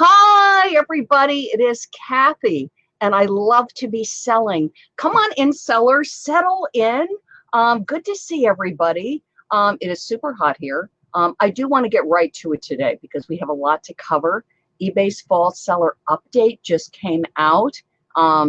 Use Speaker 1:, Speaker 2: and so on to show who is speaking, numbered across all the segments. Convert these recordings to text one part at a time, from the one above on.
Speaker 1: Hi, everybody. It is Kathy, and I love to be selling. Come on in, sellers. Settle in. Good to see everybody. It is super hot here. I do want to get right to it today because we have a lot to cover. eBay's fall seller update just came out.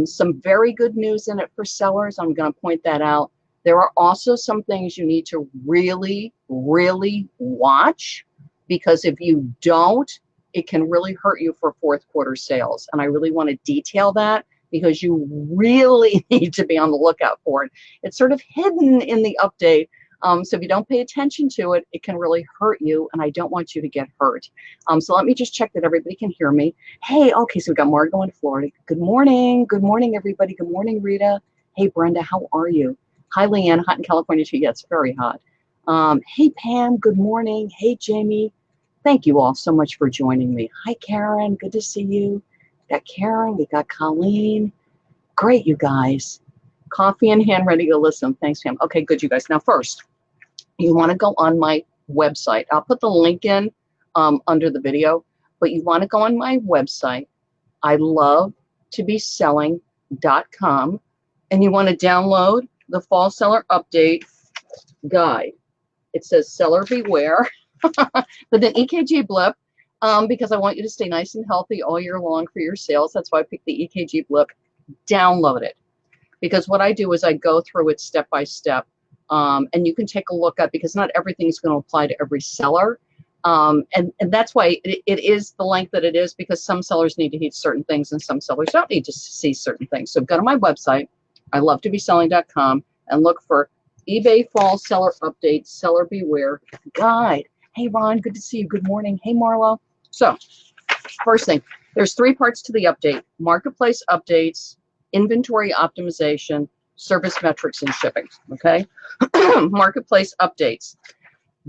Speaker 1: Some very good news in it for sellers. I'm going to point that out. There are also some things you need to really, really watch, because if you don't, it can really hurt you for fourth quarter sales. And I really want to detail that because you really need to be on the lookout for it. It's sort of hidden in the update. So if you don't pay attention to it, it can really hurt you, and I don't want you to get hurt. So let me just check that everybody can hear me. Hey, okay, so we got Margo in Florida. Good morning. Good morning, everybody. Good morning, Rita. Hey, Brenda, how are you? Hi, Leanne. Hot in California too. Yeah, it's very hot. Hey, Pam. Good morning. Hey, Jamie. Thank you all so much for joining me. Hi, Karen. Good to see you. We got Karen. We got Colleen. Great, you guys. Coffee in hand, ready to listen. Thanks, Pam. Okay, good, you guys. Now, first, you want to go on my website. I'll put the link in under the video, but you want to go on my website, ilovetobeselling.com, and you want to download the Fall Seller Update Guide. It says Seller Beware with an EKG blip, because I want you to stay nice and healthy all year long for your sales. That's why I picked the EKG blip. Download it, because what I do is I go through it step by step. And you can take a look at, because not everything is going to apply to every seller. And that's why it is the length that it is, because some sellers need to see certain things and some sellers don't need to see certain things. So go to my website, ilovetobeselling.com, and look for eBay Fall Seller Update, Seller Beware Guide. Hey, Ron, good to see you. Good morning. Hey, Marlo. So first thing, there's 3 parts to the update: marketplace updates, inventory optimization, service metrics, and shipping. Okay. Marketplace updates.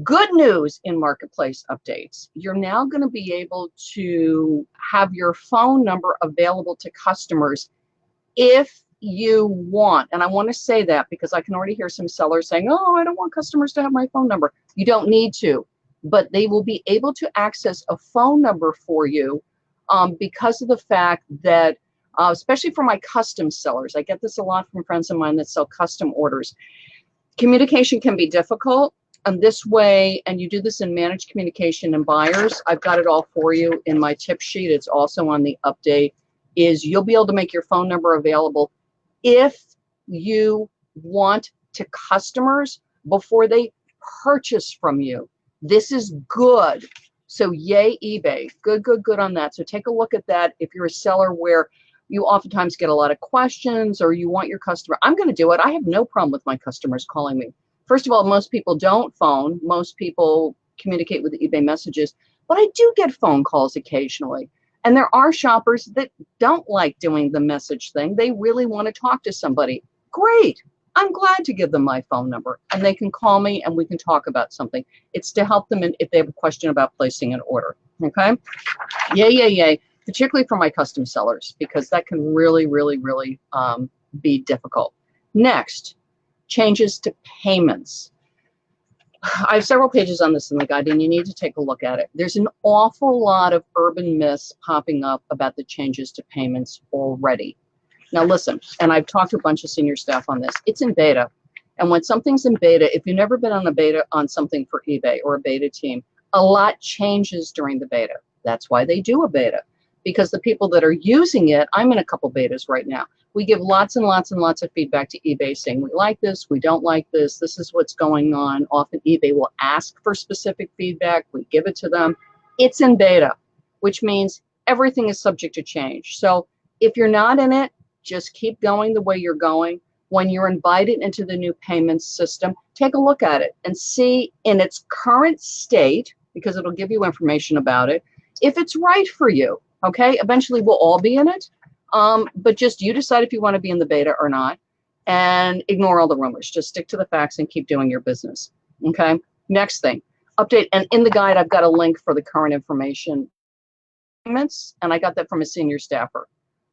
Speaker 1: Good news in marketplace updates. You're now going to be able to have your phone number available to customers if you want. And I want to say that because I can already hear some sellers saying, oh, I don't want customers to have my phone number. You don't need to, but they will be able to access a phone number for you because of the fact that especially for my custom sellers. I get this a lot from friends of mine that sell custom orders. Communication can be difficult, and this way, and you do this in managed communication and buyers, I've got it all for you in my tip sheet. It's also on the update, is you'll be able to make your phone number available if you want to customers before they purchase from you. This is good. So yay, eBay. Good, good, good on that. So take a look at that if you're a seller where you oftentimes get a lot of questions or you want your customer. I'm going to do it. I have no problem with my customers calling me. First of all, most people don't phone. Most people communicate with eBay messages, but I do get phone calls occasionally. And there are shoppers that don't like doing the message thing. They really want to talk to somebody. Great. I'm glad to give them my phone number, and they can call me and we can talk about something. It's to help them if they have a question about placing an order. Okay? Yay, yay, yay. Particularly for my custom sellers, because that can really, really, really be difficult. Next, changes to payments. I have several pages on this in the guide, and you need to take a look at it. There's an awful lot of urban myths popping up about the changes to payments already. Now listen, and I've talked to a bunch of senior staff on this. It's in beta. And when something's in beta, if you've never been on a beta on something for eBay or a beta team, a lot changes during the beta. That's why they do a beta. Because the people that are using it, I'm in a couple betas right now. We give lots and lots and lots of feedback to eBay saying, we like this, we don't like this, this is what's going on. Often eBay will ask for specific feedback, we give it to them. It's in beta, which means everything is subject to change. So if you're not in it, just keep going the way you're going. When you're invited into the new payments system, take a look at it and see in its current state, because it'll give you information about it, if it's right for you. Okay, eventually we'll all be in it, but just you decide if you want to be in the beta or not, and ignore all the rumors. Just stick to the facts and keep doing your business. Okay, next thing, update. And in the guide, I've got a link for the current information. And I got that from a senior staffer.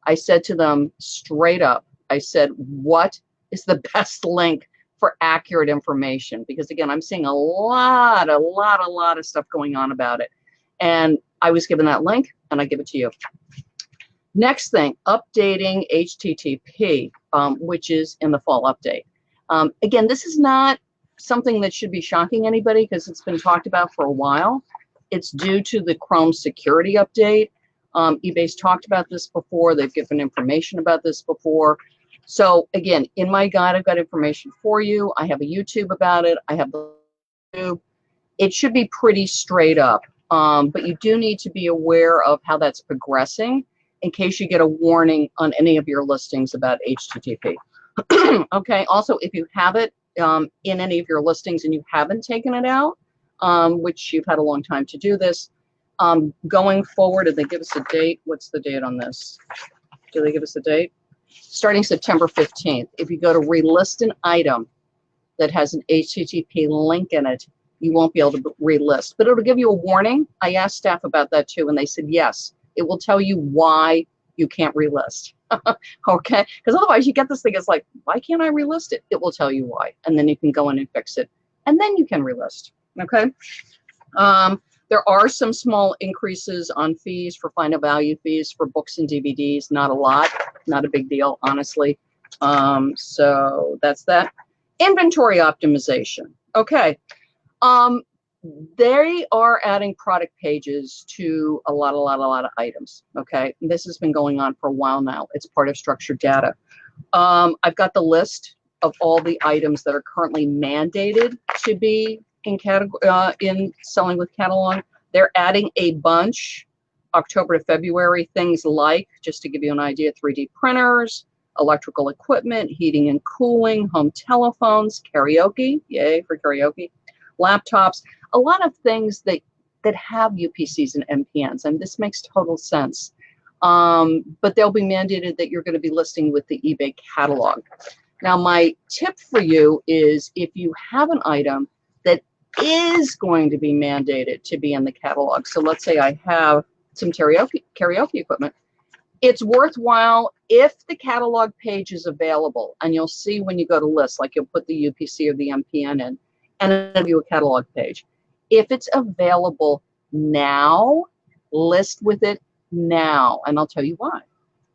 Speaker 1: I said to them straight up, I said, what is the best link for accurate information? Because again, I'm seeing a lot of stuff going on about it. And I was given that link, and I give it to you. Next thing, updating HTTP, which is in the fall update. Again, this is not something that should be shocking anybody because it's been talked about for a while. It's due to the Chrome security update. eBay's talked about this before. They've given information about this before. So again, in my guide, I've got information for you. I have a YouTube about it. I have the YouTube. It should be pretty straight up, but you do need to be aware of how that's progressing in case you get a warning on any of your listings about HTTP. Okay, also, if you have it in any of your listings and you haven't taken it out, which you've had a long time to do this, going forward, did they give us a date? What's the date on this? Do they give us a date? Starting September 15th. If you go to relist an item that has an HTTP link in it, you won't be able to relist. But it'll give you a warning. I asked staff about that too, and they said yes. It will tell you why you can't relist. Okay? Because otherwise you get this thing, it's like, why can't I relist it? It will tell you why. And then you can go in and fix it. And then you can relist. Okay? There are some small increases on fees for final value fees for books and DVDs. Not a lot. Not a big deal, honestly. So that's that. Inventory optimization. Okay. They are adding product pages to a lot of items. Okay. This has been going on for a while now. It's part of structured data. I've got the list of all the items that are currently mandated to be in selling with catalog. They're adding a bunch October to February, things like, just to give you an idea, 3D printers, electrical equipment, heating and cooling, home telephones, karaoke, yay for karaoke, laptops, a lot of things that have UPCs and MPNs, and this makes total sense. But they'll be mandated that you're going to be listing with the eBay catalog. Now, my tip for you is if you have an item that is going to be mandated to be in the catalog, so let's say I have some karaoke equipment, it's worthwhile if the catalog page is available, and you'll see when you go to list, like you'll put the UPC or the MPN in, and it'll give you a catalog page. If it's available now, list with it now, and I'll tell you why,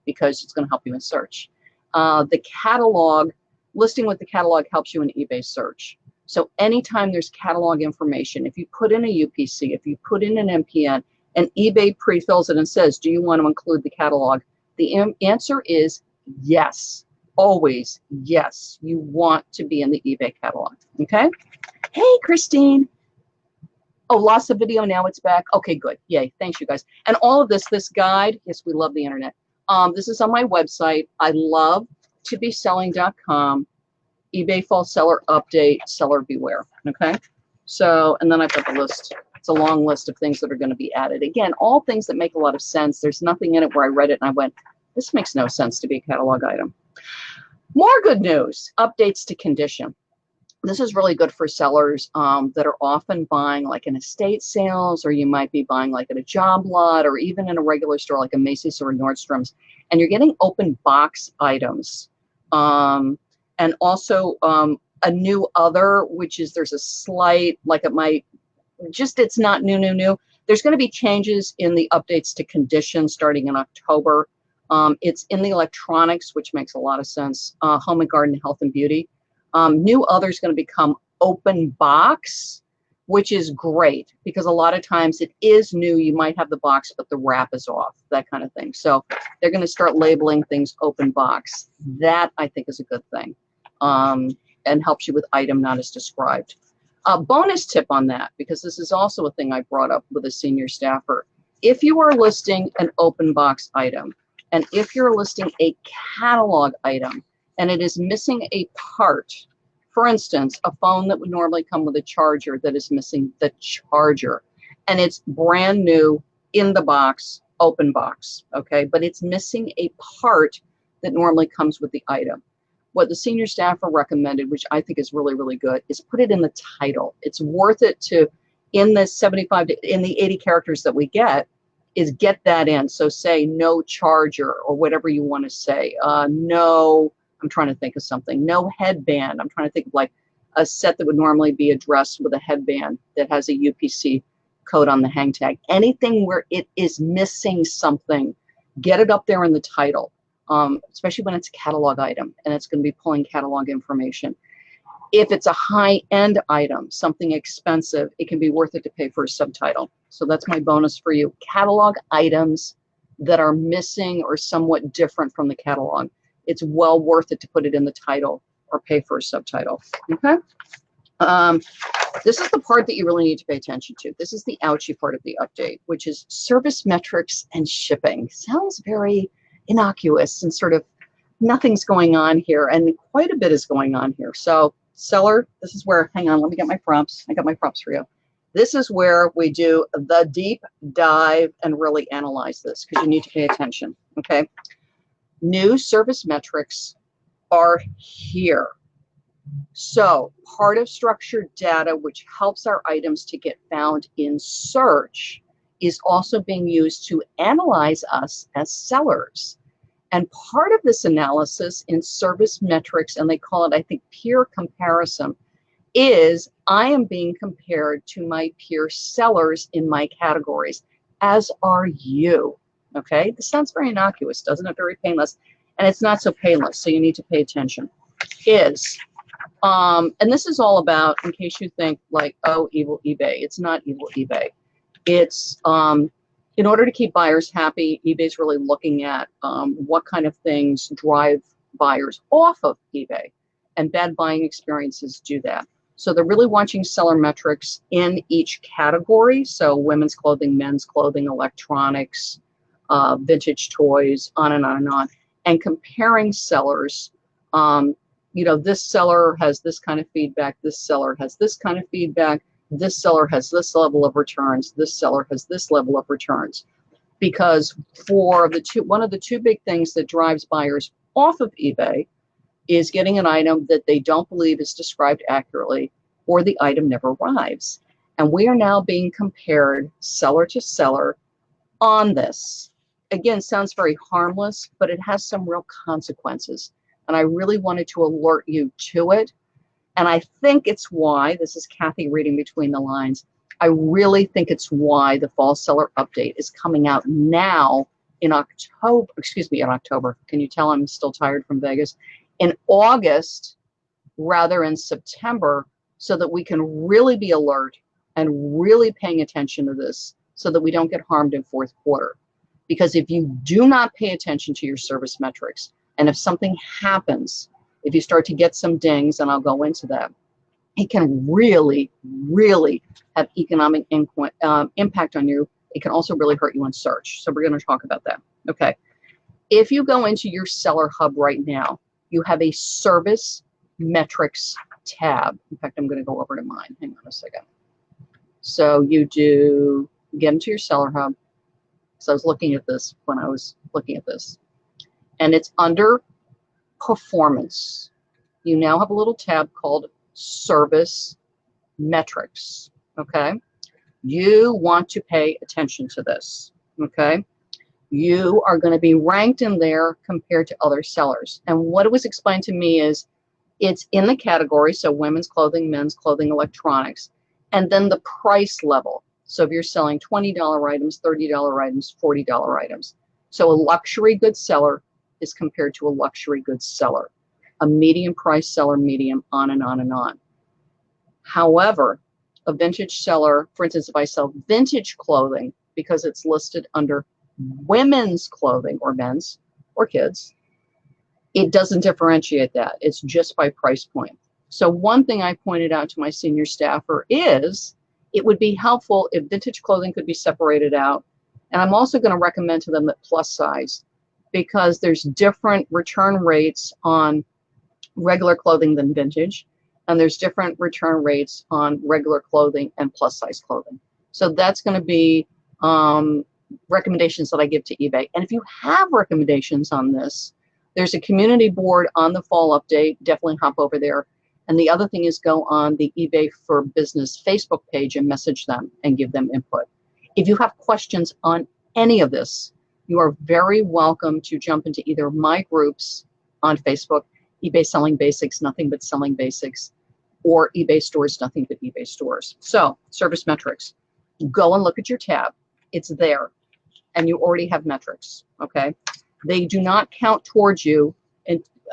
Speaker 1: because it's going to help you in search. The catalog, listing with the catalog helps you in eBay search. So anytime there's catalog information, if you put in a UPC, if you put in an MPN, and eBay pre-fills it and says, do you want to include the catalog? The answer is yes, always yes. You want to be in the eBay catalog, okay? Hey, Christine. Oh, lost the video, now it's back. Okay, good, yay, thanks you guys. And all of this guide, yes, we love the internet. This is on my website. I love tobeselling.com, eBay fall seller update, seller beware, okay? So, and then I've got the list. It's a long list of things that are going to be added. Again, all things that make a lot of sense. There's nothing in it where I read it and I went, this makes no sense to be a catalog item. More good news, updates to condition. This is really good for sellers that are often buying like in estate sales, or you might be buying like at a job lot, or even in a regular store like a Macy's or a Nordstrom's, and you're getting open box items. And also a new other, which is there's a slight, like it might, just it's not new. There's going to be changes in the updates to condition starting in October. It's in the electronics, which makes a lot of sense. Home and garden, health and beauty. New other is going to become open box, which is great because a lot of times it is new. You might have the box, but the wrap is off, that kind of thing. So they're going to start labeling things open box. That I think is a good thing and helps you with item not as described. Bonus tip on that, because this is also a thing I brought up with a senior staffer. If you are listing an open box item, and if you're listing a catalog item, and it is missing a part, for instance, a phone that would normally come with a charger that is missing the charger, and it's brand new in the box, open box, okay, but it's missing a part that normally comes with the item. What the senior staffer recommended, which I think is really, really good, is put it in the title. It's worth it to, in the 75 to, in the 80 characters that we get, is get that in. So say no charger or whatever you want to say. No, I'm trying to think of something. No headband. I'm trying to think of like a set that would normally be addressed with a headband that has a UPC code on the hang tag. Anything where it is missing something, get it up there in the title, especially when it's a catalog item and it's going to be pulling catalog information. If it's a high-end item, something expensive, it can be worth it to pay for a subtitle. So that's my bonus for you. Catalog items that are missing or somewhat different from the catalog, it's well worth it to put it in the title or pay for a subtitle. Okay? This is the part that you really need to pay attention to. This is the ouchy part of the update, which is service metrics and shipping. Sounds very innocuous and sort of nothing's going on here, and quite a bit is going on here. So seller, this is where, hang on, let me get my prompts. I got my prompts for you. This is where we do the deep dive and really analyze this, because you need to pay attention, okay? New service metrics are here. So part of structured data, which helps our items to get found in search, is also being used to analyze us as sellers. And part of this analysis in service metrics, and they call it, I think, peer comparison, is I am being compared to my peer sellers in my categories, as are you. Okay? This sounds very innocuous, doesn't it? Very painless. And it's not so painless, so you need to pay attention. And this is all about, in case you think like, oh, evil eBay. It's not evil eBay. It's, in order to keep buyers happy, eBay's really looking at what kind of things drive buyers off of eBay. And bad buying experiences do that. So they're really watching seller metrics in each category. So women's clothing, men's clothing, electronics, vintage toys, on and on and on. And comparing sellers. You know, this seller has this kind of feedback. This seller has this kind of feedback. This seller has this level of returns. This seller has this level of returns. Because for one of the two big things that drives buyers off of eBay is getting an item that they don't believe is described accurately, or the item never arrives. And we are now being compared seller to seller on this. Again, sounds very harmless, but it has some real consequences. And I really wanted to alert you to it. And I think it's why, this is Kathy reading between the lines, I really think it's why the fall seller update is coming out now in October, in October. Can you tell I'm still tired from Vegas? In August, rather in September, so that we can really be alert and really paying attention to this so that we don't get harmed in fourth quarter. Because if you do not pay attention to your service metrics, and if something happens, if you start to get some dings, and I'll go into that, it can really, really have economic impact on you. It can also really hurt you in search. So we're going to talk about that. Okay. If you go into your seller hub right now, you have a service metrics tab. In fact, I'm going to go over to mine. Hang on a second. So you get into your seller hub. So I was looking at this when I was looking at this. And it's under performance. You now have a little tab called service metrics. Okay. You want to pay attention to this. Okay. You are going to be ranked in there compared to other sellers. And what it was explained to me is it's in the category. So women's clothing, men's clothing, electronics, and then the price level. So if you're selling $20 items, $30 items, $40 items. So a luxury goods seller is compared to a luxury goods seller, a medium price seller, medium, on and on and on. However, a vintage seller, for instance, if I sell vintage clothing, because it's listed under women's clothing or men's or kids, it doesn't differentiate that. It's just by price point. So one thing I pointed out to my senior staffer is it would be helpful if vintage clothing could be separated out. And I'm also going to recommend to them that plus size, because there's different return rates on regular clothing than vintage, and there's different return rates on regular clothing and plus size clothing. So that's going to be recommendations that I give to eBay. And if you have recommendations on this, there's a community board on the fall update. Definitely hop over there. And the other thing is go on the eBay for Business Facebook page and message them and give them input. If you have questions on any of this, you are very welcome to jump into either my groups on Facebook, eBay Selling Basics, Nothing But Selling Basics, or eBay Stores, Nothing But eBay Stores. So, service metrics. Go and look at your tab. It's there, and you already have metrics, okay? They do not count towards you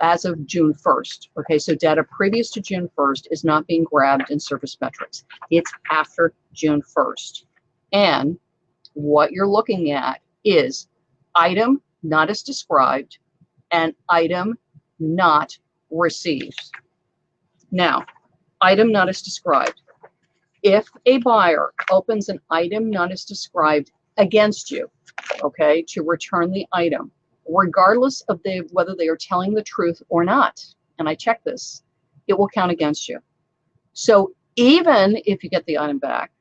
Speaker 1: as of June 1st, okay? So data previous to June 1st is not being grabbed in service metrics. It's after June 1st. And what you're looking at is item not as described and item not received. Now, item not as described. If a buyer opens an item not as described against you, okay, to return the item, regardless of whether they are telling the truth or not, and I check this, it will count against you. So even if you get the item back,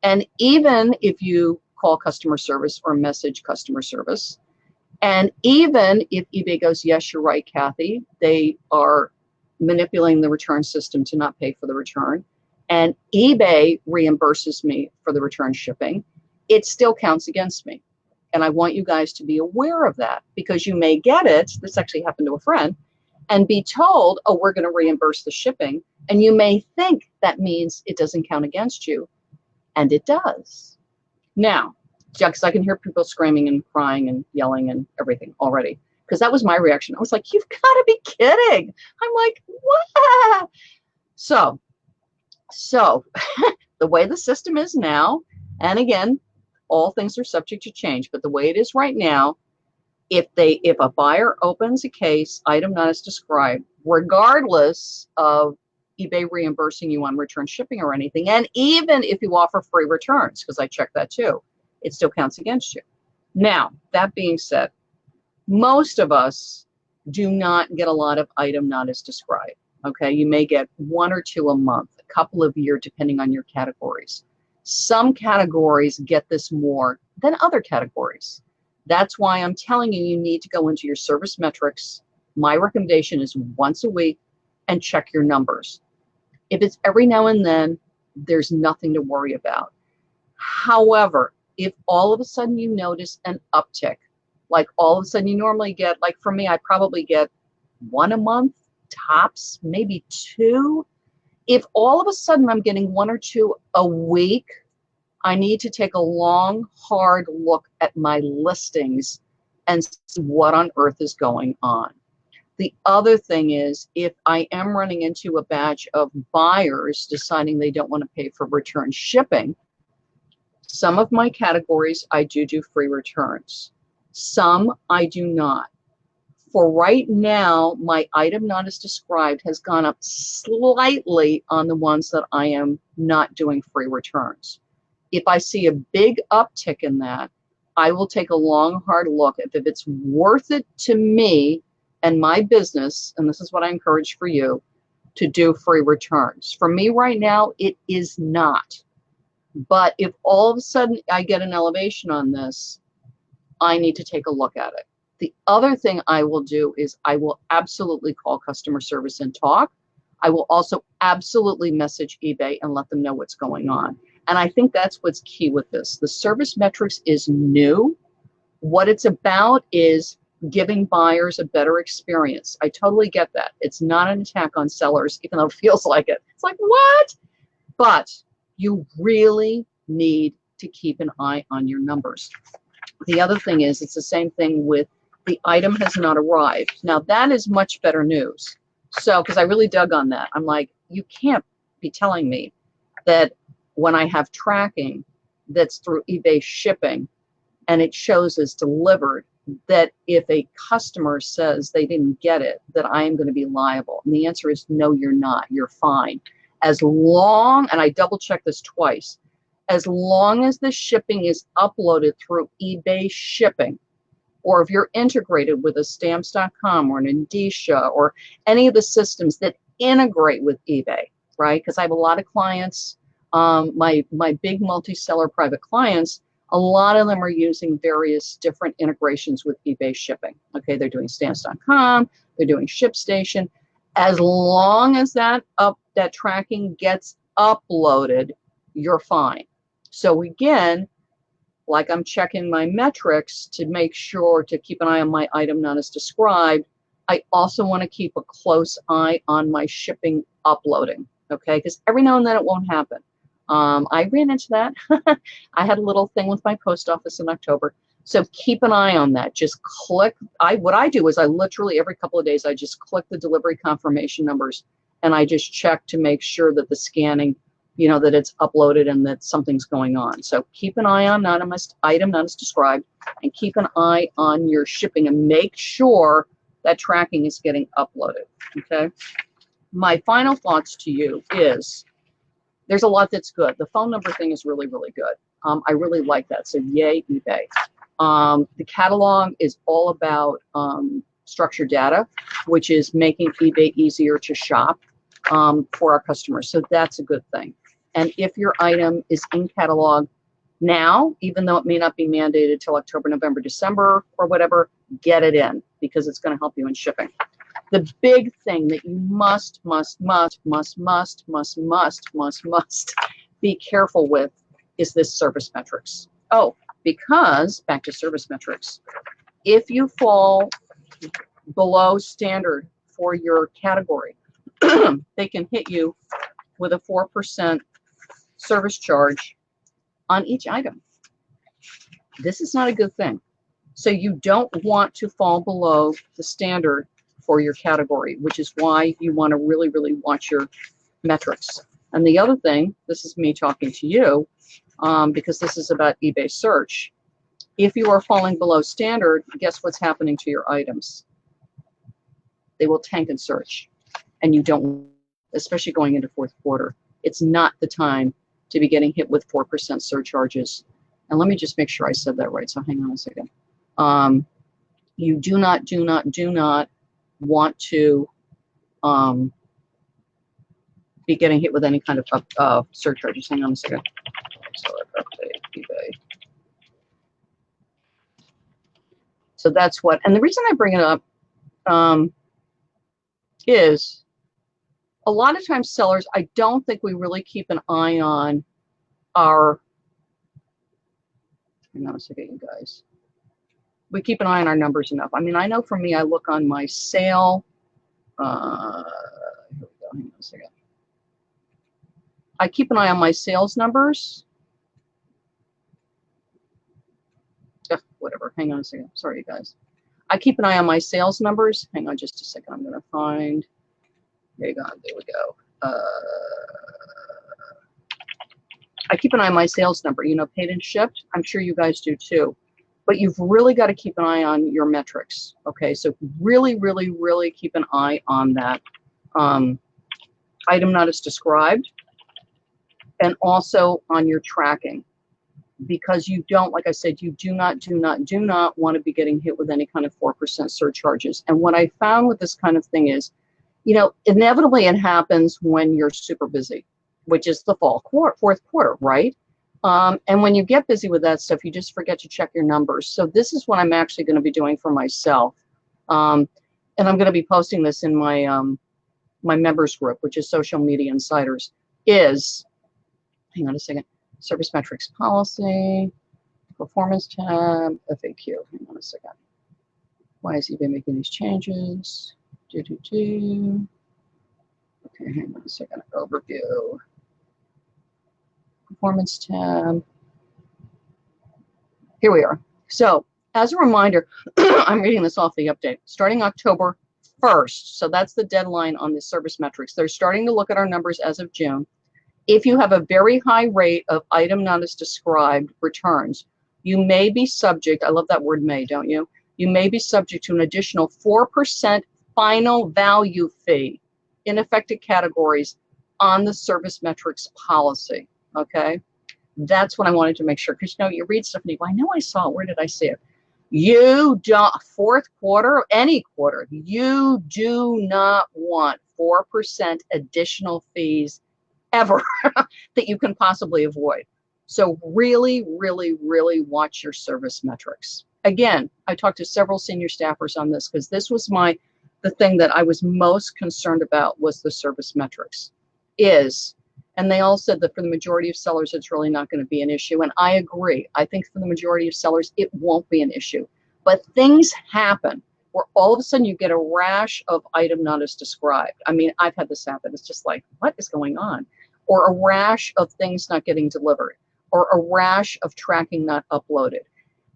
Speaker 1: and even if you call customer service or message customer service, and even if eBay goes, yes, you're right, Kathy, they are manipulating the return system to not pay for the return, and eBay reimburses me for the return shipping, it still counts against me. And I want you guys to be aware of that, because you may get it, this actually happened to a friend, and be told, oh, we're going to reimburse the shipping. And you may think that means it doesn't count against you, and it does. Now, because I can hear people screaming and crying and yelling and everything already, because that was my reaction. I was like, you've got to be kidding. I'm like, what? So the way the system is now, and again, all things are subject to change, but the way it is right now, if a buyer opens a case, item not as described, regardless of eBay reimbursing you on return shipping or anything, and even if you offer free returns, because I check that too, it still counts against you. Now, that being said, most of us do not get a lot of item not as described. Okay, you may get 1 or 2 a month, a couple of year, depending on your categories. Some categories get this more than other categories. That's why I'm telling you, you need to go into your service metrics. My recommendation is once a week and check your numbers. If it's every now and then, there's nothing to worry about. However, if all of a sudden you notice an uptick, like all of a sudden you normally get, like for me, I probably get 1 a month, tops, maybe 2. If all of a sudden I'm getting 1 or 2 a week, I need to take a long, hard look at my listings and see what on earth is going on. The other thing is, if I am running into a batch of buyers deciding they don't want to pay for return shipping, some of my categories I do free returns. Some I do not. For right now, my item not as described has gone up slightly on the ones that I am not doing free returns. If I see a big uptick in that, I will take a long, hard look at if it's worth it to me and my business, and this is what I encourage for you, to do free returns. For me right now, it is not. But if all of a sudden I get an elevation on this, I need to take a look at it. The other thing I will do is I will absolutely call customer service and talk. I will also absolutely message eBay and let them know what's going on. And I think that's what's key with this. The service metrics is new. What it's about is giving buyers a better experience. I totally get that. It's not an attack on sellers, even though it feels like it. It's like, what? But you really need to keep an eye on your numbers. The other thing is, it's the same thing with the item has not arrived. Now, that is much better news. So, because I really dug on that. I'm like, you can't be telling me that when I have tracking that's through eBay shipping and it shows as delivered, that if a customer says they didn't get it, that I am going to be liable. And the answer is no, you're not. You're fine. As long, and I double checked this twice, as long as the shipping is uploaded through eBay shipping, or if you're integrated with a stamps.com or an Indicia or any of the systems that integrate with eBay, right? Because I have a lot of clients, my big multi-seller private clients, a lot of them are using various different integrations with eBay shipping. Okay, they're doing stamps.com, they're doing ShipStation. As long as that tracking gets uploaded, you're fine. So again, like I'm checking my metrics to make sure to keep an eye on my item not as described, I also want to keep a close eye on my shipping uploading, okay? Because every now and then it won't happen. I ran into that. I had a little thing with my post office in October. So keep an eye on that. Just click. What I do is I literally every couple of days, I just click the delivery confirmation numbers and I just check to make sure that the scanning, you know, that it's uploaded and that something's going on. So keep an eye on anonymous item not as described, and keep an eye on your shipping and make sure that tracking is getting uploaded. Okay. My final thoughts to you is there's a lot that's good. The phone number thing is really, really good. I really like that. So yay, eBay. The catalog is all about structured data, which is making eBay easier to shop for our customers. So that's a good thing. And if your item is in catalog now, even though it may not be mandated till October, November, December, or whatever, get it in because it's going to help you in shipping. The big thing that you must be careful with is this service metrics. Oh, because back to service metrics, if you fall below standard for your category, they can hit you with a 4% service charge on each item. This is not a good thing. So you don't want to fall below the standard for your category, which is why you want to really, really watch your metrics. And the other thing, this is me talking to you, because this is about eBay search. If you are falling below standard, guess what's happening to your items? They will tank in search. And you don't, especially going into fourth quarter, it's not the time to be getting hit with 4% surcharges. And let me just make sure I said that right. So hang on a second. You do not want to be getting hit with any kind of surcharges. Hang on a second. So update eBay. So that's what, and the reason I bring it up is a lot of times sellers, I don't think we really keep an eye on our, hang on a second, you guys. We keep an eye on our numbers enough. I mean, I know for me, I look on my sale. Here we go. Hang on a second. I keep an eye on my sales numbers. Whatever. Hang on a second. Sorry, you guys. I keep an eye on my sales numbers. Hang on just a second. I'm going to find. There you go. There we go. I keep an eye on my sales number. You know, paid and shipped. I'm sure you guys do too. But you've really got to keep an eye on your metrics. Okay, so really, really, really keep an eye on that item not as described, and also on your tracking, because you don't, like I said, you do not want to be getting hit with any kind of 4% surcharges. And what I found with this kind of thing is, you know, inevitably it happens when you're super busy, which is the fourth quarter, right? And when you get busy with that stuff, you just forget to check your numbers. So this is what I'm actually going to be doing for myself. And I'm going to be posting this in my my members group, which is Social Media Insiders, is, hang on a second, service metrics policy, performance tab, FAQ. Hang on a second. Why is eBay making these changes? Okay, hang on a second. Overview. Performance tab. Here we are. So as a reminder, I'm reading this off the update. Starting October 1st, so that's the deadline on the service metrics. They're starting to look at our numbers as of June. If you have a very high rate of item not as described returns, you may be subject, I love that word may, don't you? You may be subject to an additional 4% final value fee in affected categories on the service metrics policy. Okay, that's what I wanted to make sure, because you know, you read stuff and you go, I know I saw it. Where did I see it? You don't, fourth quarter, any quarter, you do not want 4% additional fees ever that you can possibly avoid. So really, really, really watch your service metrics. Again, I talked to several senior staffers on this because this was the thing that I was most concerned about was the service metrics. And they all said that for the majority of sellers, it's really not going to be an issue. And I agree. I think for the majority of sellers, it won't be an issue. But things happen where all of a sudden you get a rash of item not as described. I mean, I've had this happen. It's just like, what is going on? or a rash of things not getting delivered, or a rash of tracking not uploaded.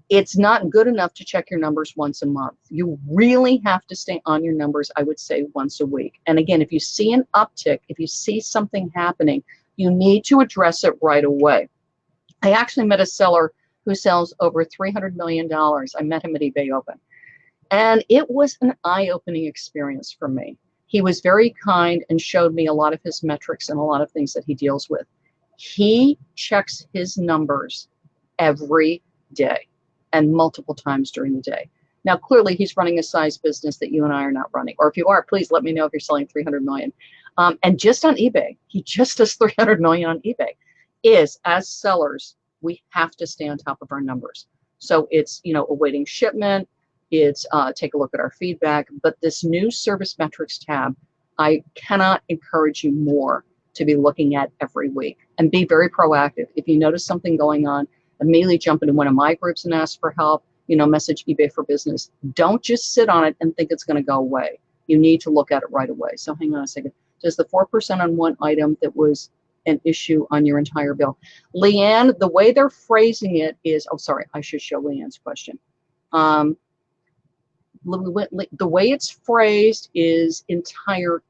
Speaker 1: It's not good enough to check your numbers once a month. You really have to stay on your numbers, I would say, once a week. And again, if you see an uptick, if you see something happening, you need to address it right away. I actually met a seller who sells over $300 million. I met him at eBay Open. And it was an eye-opening experience for me. He was very kind and showed me a lot of his metrics and a lot of things that he deals with. He checks his numbers every day and multiple times during the day. Now, clearly, he's running a size business that you and I are not running. Or if you are, please let me know if you're selling 300 million. And just on eBay, he just does 300 million on eBay. As sellers, we have to stay on top of our numbers. So it's, awaiting shipment. It's take a look at our feedback. But this new service metrics tab, I cannot encourage you more to be looking at every week, and be very proactive. If you notice something going on, immediately jump into one of my groups and ask for help, message eBay for Business. Don't just sit on it and think it's going to go away. You need to look at it right away. So hang on a second. Does the 4% on one item that was an issue on your entire bill? Leanne, the way they're phrasing it is, oh, sorry, I should show Leanne's question. The way it's phrased is entire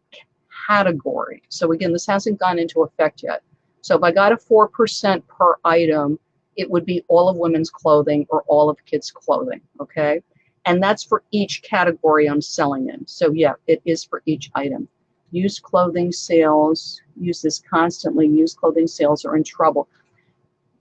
Speaker 1: category. So again, this hasn't gone into effect yet. So if I got a 4% per item, it would be all of women's clothing or all of kids' clothing, okay? And that's for each category I'm selling in. So yeah, it is for each item. Used clothing sales, use this constantly, used clothing sales are in trouble.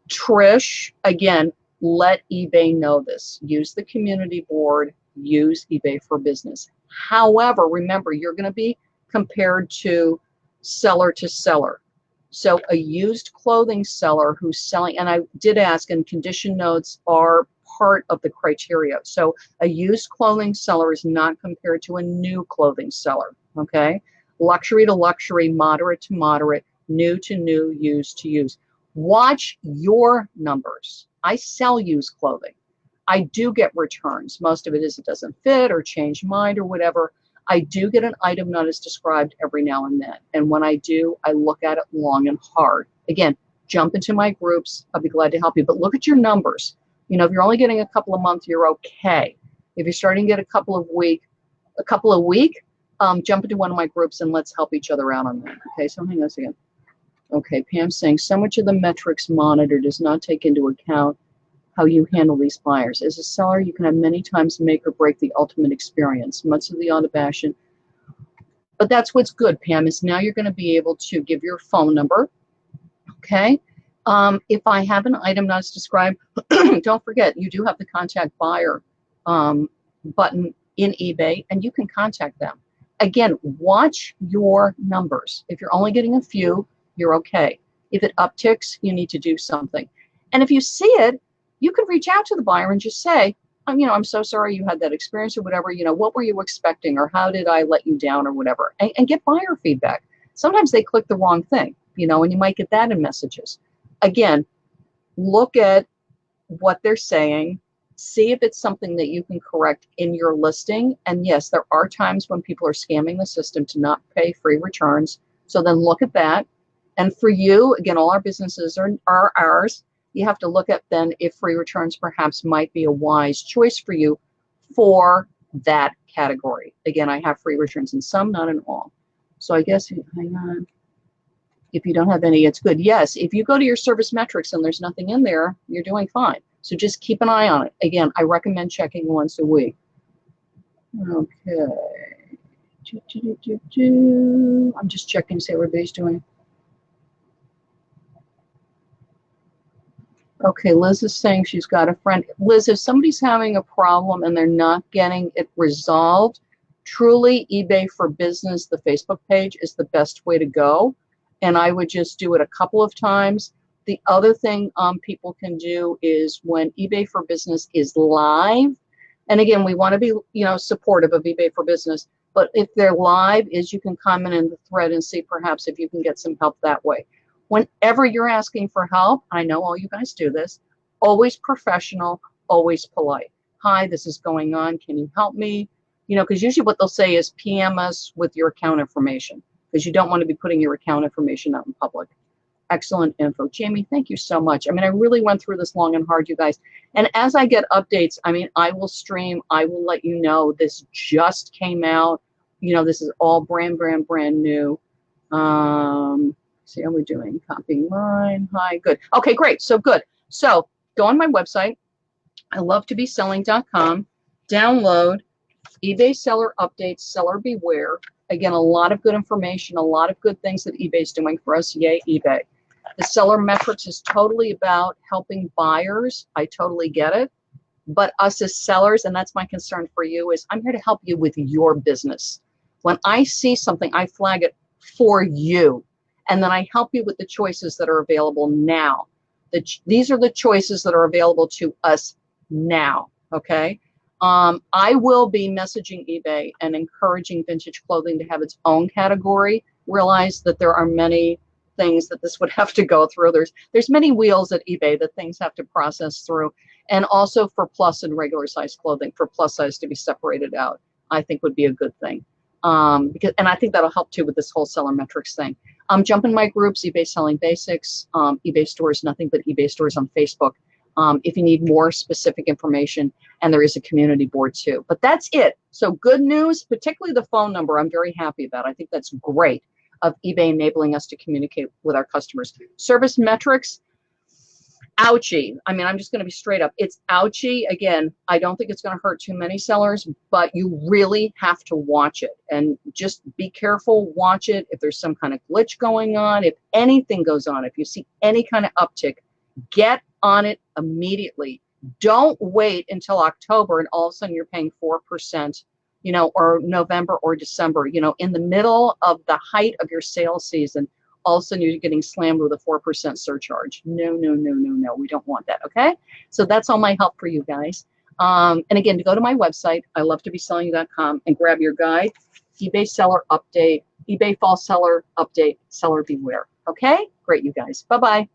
Speaker 1: Trish, again, let eBay know this. Use the community board, use eBay for Business. However, remember, you're gonna be compared to seller. So a used clothing seller who's selling, and I did ask, and condition notes are part of the criteria. So a used clothing seller is not compared to a new clothing seller, okay? Luxury to luxury, moderate to moderate, new to new, used to used. Watch your numbers. I sell used clothing. I do get returns. Most of it is it doesn't fit or change mind or whatever. I do get an item not as described every now and then. And when I do, I look at it long and hard. Again, jump into my groups. I'll be glad to help you. But look at your numbers. If you're only getting a couple a month, you're okay. If you're starting to get a couple a week, jump into one of my groups and let's help each other out on that. Okay, so hang on a second. Okay, Pam's saying so much of the metrics monitor does not take into account how you handle these buyers. As a seller, you can have many times make or break the ultimate experience. Much of the automation. But that's what's good, Pam, is now you're going to be able to give your phone number. Okay. If I have an item not as described, don't forget, you do have the contact buyer button in eBay, and you can contact them. Again, watch your numbers. If you're only getting a few, you're okay. If it upticks, you need to do something. And if you see it, you can reach out to the buyer and just say, I'm so sorry you had that experience or whatever, what were you expecting, or how did I let you down or whatever, and get buyer feedback. Sometimes they click the wrong thing, and you might get that in messages. Again, look at what they're saying, see if it's something that you can correct in your listing. And yes, there are times when people are scamming the system to not pay free returns. So then look at that. And for you, again, all our businesses are ours. You have to look at then if free returns perhaps might be a wise choice for you for that category. Again, I have free returns in some, not in all. So I guess, hang on. If you don't have any, it's good. Yes, if you go to your service metrics and there's nothing in there, you're doing fine. So just keep an eye on it. Again, I recommend checking once a week. Okay. I'm just checking to see how everybody's doing. Okay, Liz is saying she's got a friend. Liz, if somebody's having a problem and they're not getting it resolved, truly eBay for Business, the Facebook page, is the best way to go. And I would just do it a couple of times. The other thing people can do is when eBay for Business is live, and again, we want to be supportive of eBay for Business, but if they're live, is you can comment in the thread and see perhaps if you can get some help that way. Whenever you're asking for help, I know all you guys do this, always professional, always polite. Hi, this is going on. Can you help me? Because usually what they'll say is PM us with your account information, because you don't want to be putting your account information out in public. Excellent info. Jamie, thank you so much. I mean, I really went through this long and hard, you guys. And as I get updates, I mean, I will stream. I will let you know this just came out. You know, this is all brand new. See how we're doing. Copying line. Hi, good. Okay, great. So good. So go on my website, ilovetobeselling.com, download eBay Seller Updates, Seller Beware. Again, a lot of good information, a lot of good things that eBay's doing for us. Yay, eBay. The seller metrics is totally about helping buyers. I totally get it. But us as sellers, and that's my concern for you, is I'm here to help you with your business. When I see something, I flag it for you. And then I help you with the choices that are available now. These are the choices that are available to us now, okay? I will be messaging eBay and encouraging vintage clothing to have its own category. Realize that there are many things that this would have to go through. There's many wheels at eBay that things have to process through. And also for plus and regular size clothing, for plus size to be separated out, I think would be a good thing. And I think that'll help too with this whole seller metrics thing. Jump in my groups, eBay Selling Basics, eBay Stores, nothing but eBay Stores on Facebook. If you need more specific information, and there is a community board too. But that's it. So good news, particularly the phone number, I'm very happy about. I think that's great of eBay enabling us to communicate with our customers. Service metrics, ouchie. I mean, I'm just going to be straight up. It's ouchie. Again, I don't think it's going to hurt too many sellers, but you really have to watch it. And just be careful, watch it. If there's some kind of glitch going on, if anything goes on, if you see any kind of uptick, get on it immediately. Don't wait until October and all of a sudden you're paying 4%, you know, or November or December, you know, in the middle of the height of your sales season, all of a sudden you're getting slammed with a 4% surcharge. No, we don't want that, okay? So that's all my help for you guys. And again, to go to my website, ilovetobeselling.com, and grab your guide, eBay Seller Update, eBay Fall Seller Update, Seller Beware, okay? Great, you guys. Bye-bye.